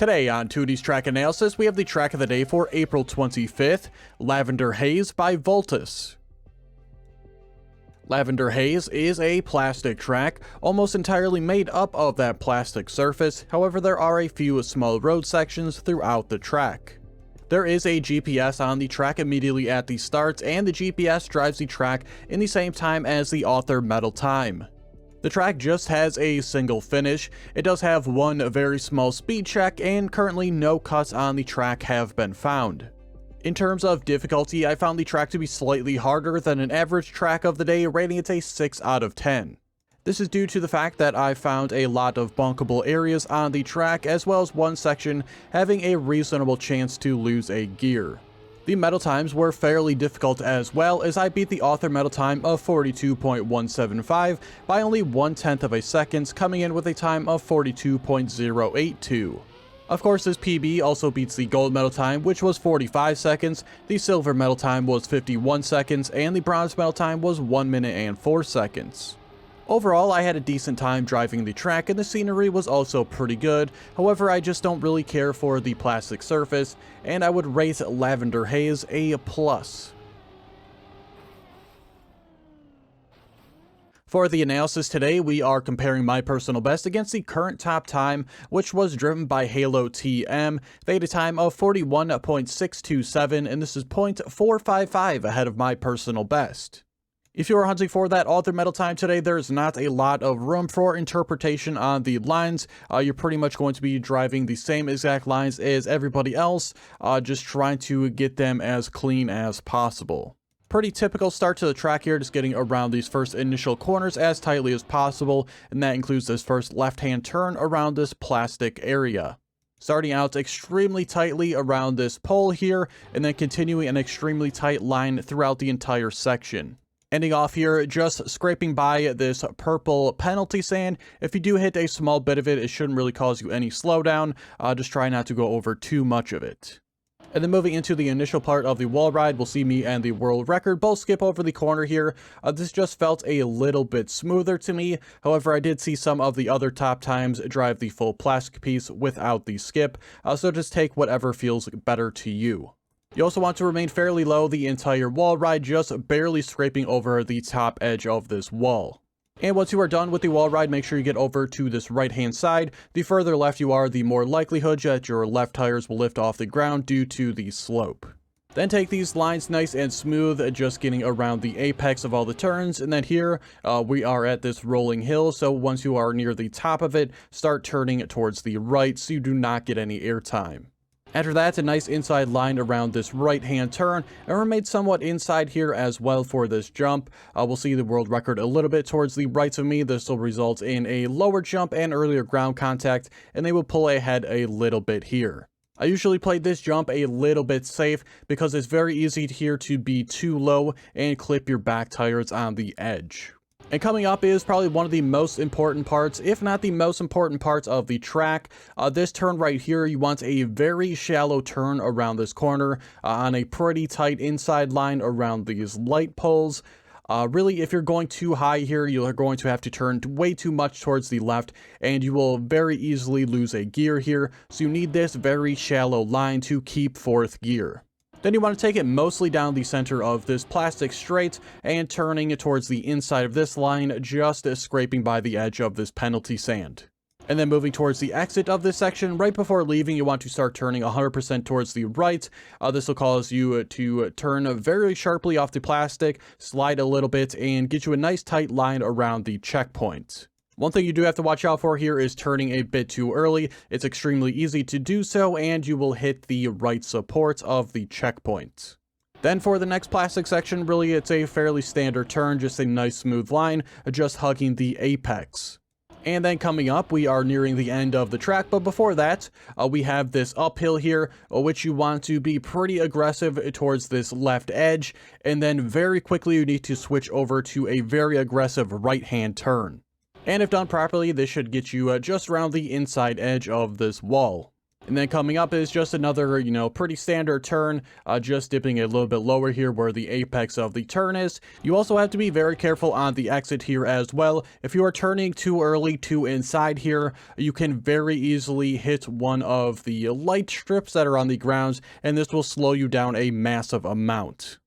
Today on Teuty's track analysis, we have the track of the day for April 25th, Lavender Haze by Voltus. Lavender Haze is a plastic track, almost entirely made up of that plastic surface. However, there are a few small road sections throughout the track. There is a GPS on the track immediately at the start, and the GPS drives the track in the same time as the author metal time. The track just has a single finish. It does have one very small speed check, and currently no cuts on the track have been found. In terms of difficulty, I found the track to be slightly harder than an average track of the day, rating it a 6 out of 10. This is due to the fact that I found a lot of bunkable areas on the track, as well as one section having a reasonable chance to lose a gear. The metal times were fairly difficult as well, as I beat the author metal time of 42.175 by only 1/10 of a second, coming in with a time of 42.082. Of course, this PB also beats the gold medal time, which was 45 seconds, the silver medal time was 51 seconds, and the bronze medal time was 1 minute and 4 seconds. Overall, I had a decent time driving the track, and the scenery was also pretty good. However, I just don't really care for the plastic surface, and I would rate Lavender Haze a plus. For the analysis today, we are comparing my personal best against the current top time, which was driven by Halo TM. They had a time of 41.627, and this is 0.455 ahead of my personal best. If you are hunting for that author metal time today, there's not a lot of room for interpretation on the lines. You're pretty much going to be driving the same exact lines as everybody else, just trying to get them as clean as possible. Pretty typical start to the track here, just getting around these first initial corners as tightly as possible, and that includes this first left-hand turn around this plastic area. Starting out extremely tightly around this pole here, and then continuing an extremely tight line throughout the entire section. Ending off here, just scraping by this purple penalty sand. If you do hit a small bit of it, it shouldn't really cause you any slowdown. Just try not to go over too much of it. And then moving into the initial part of the wall ride, we'll see me and the world record both skip over the corner here. This just felt a little bit smoother to me. However, I did see some of the other top times drive the full plastic piece without the skip. So just take whatever feels better to you. You also want to remain fairly low the entire wall ride, just barely scraping over the top edge of this wall. And once you are done with the wall ride, make sure you get over to this right hand side. The further left you are, the more likelihood that your left tires will lift off the ground due to the slope. Then take these lines nice and smooth, just getting around the apex of all the turns. And then here, we are at this rolling hill, so once you are near the top of it, start turning towards the right so you do not get any airtime. After that, a nice inside line around this right-hand turn, and we're made somewhat inside here as well for this jump. We'll see the world record a little bit towards the right of me. This will result in a lower jump and earlier ground contact, and they will pull ahead a little bit here. I usually play this jump a little bit safe because it's very easy here to be too low and clip your back tires on the edge. And coming up is probably one of the most important parts, if not the most important parts of the track. This turn right here, you want a very shallow turn around this corner on a pretty tight inside line around these light poles. Really, if you're going too high here, you are going to have to turn way too much towards the left, and you will very easily lose a gear here. So you need this very shallow line to keep fourth gear. Then you want to take it mostly down the center of this plastic straight and turning it towards the inside of this line, just scraping by the edge of this penalty sand. And then moving towards the exit of this section, right before leaving, you want to start turning 100% towards the right. This will cause you to turn very sharply off the plastic, slide a little bit, and get you a nice tight line around the checkpoint. One thing you do have to watch out for here is turning a bit too early. It's extremely easy to do so, and you will hit the right support of the checkpoint. Then for the next plastic section, really it's a fairly standard turn, just a nice smooth line, just hugging the apex. And then coming up, we are nearing the end of the track, but before that, we have this uphill here, which you want to be pretty aggressive towards this left edge, and then very quickly you need to switch over to a very aggressive right-hand turn. And if done properly, this should get you just around the inside edge of this wall. And then coming up is just another, pretty standard turn, just dipping a little bit lower here where the apex of the turn is. You also have to be very careful on the exit here as well. If you are turning too early to inside here, you can very easily hit one of the light strips that are on the grounds, and this will slow you down a massive amount.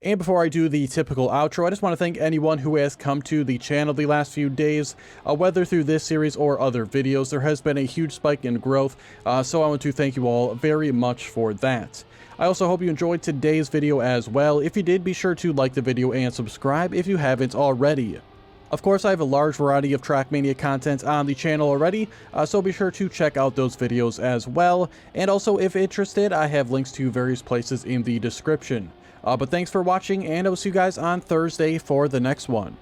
And before I do the typical outro, I just want to thank anyone who has come to the channel the last few days. Whether through this series or other videos, there has been a huge spike in growth, so I want to thank you all very much for that. I also hope you enjoyed today's video as well. If you did, be sure to like the video and subscribe if you haven't already. Of course, I have a large variety of Trackmania content on the channel already, so be sure to check out those videos as well. And also, if interested, I have links to various places in the description. But thanks for watching, and I will see you guys on Thursday for the next one.